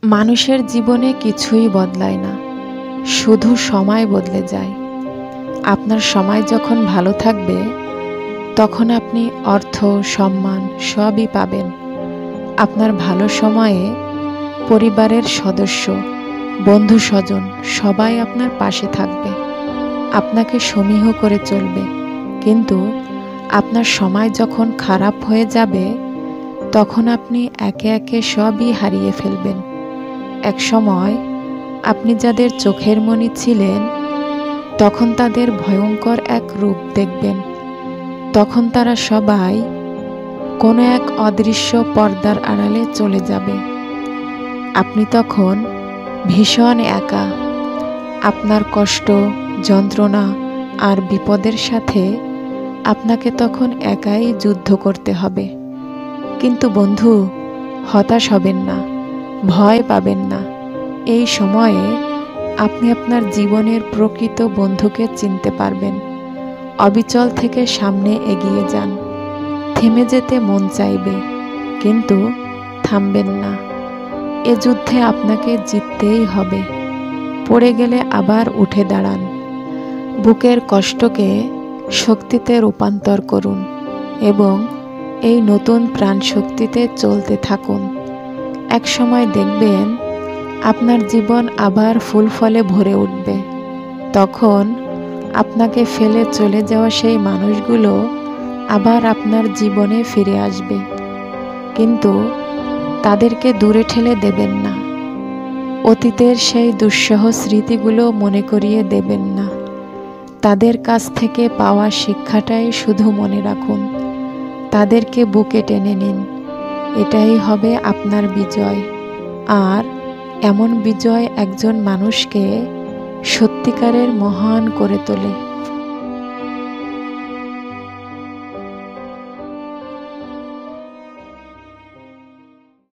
মানুষের জীবনে কিছুই বদলায় না, শুধু সময় বদলে যায়। আপনার সময় যখন ভালো থাকবে তখন আপনি অর্থ, সম্মান সবই পাবেন। আপনার ভালো সময়ে পরিবারের সদস্য, বন্ধু স্বজন সবাই আপনার পাশে থাকবে, আপনাকে সমীহ করে চলবে। কিন্তু আপনার সময় যখন খারাপ হয়ে যাবে তখন আপনি একে একে সবই হারিয়ে ফেলবেন। এক সময় আপনি যাদের চোখের মণি ছিলেন তখন তাদের ভয়ঙ্কর এক রূপ দেখবেন। তখন তারা সবাই কোনো এক অদৃশ্য পর্দার আড়ালে চলে যাবে। আপনি তখন ভীষণ একা। আপনার কষ্ট, যন্ত্রণা আর বিপদের সাথে আপনাকে তখন একাই যুদ্ধ করতে হবে। কিন্তু বন্ধু, হতাশ হবেন না, ভয় পাবেন না। এই সময়ে আপনি আপনার জীবনের প্রকৃত বন্ধুকে চিনতে পারবেন। অবিচল থেকে সামনে এগিয়ে যান। থেমে যেতে মন চাইবে, কিন্তু থামবেন না। এ যুদ্ধে আপনাকে জিততেই হবে। পড়ে গেলে আবার উঠে দাঁড়ান। বুকের কষ্টকে শক্তিতে রূপান্তর করুন এবং এই নতুন প্রাণশক্তিতে চলতে থাকুন। এক সময় দেখবেন আপনার জীবন আবার ফুল ফলে ভরে উঠবে। তখন আপনাকে ফেলে চলে যাওয়া সেই মানুষগুলো আবার আপনার জীবনে ফিরে আসবে। কিন্তু তাদেরকে দূরে ঠেলে দেবেন না। অতীতের সেই দুঃসহ স্মৃতিগুলো মনে করিয়ে দেবেন না। তাদের কাছ থেকে পাওয়া শিক্ষাটাই শুধু মনে রাখুন। তাদেরকে বুকে টেনে নিন। এটাই হবে আপনার বিজয়। আর এমন বিজয় একজন মানুষকে সত্যিকারের মহান করে তোলে।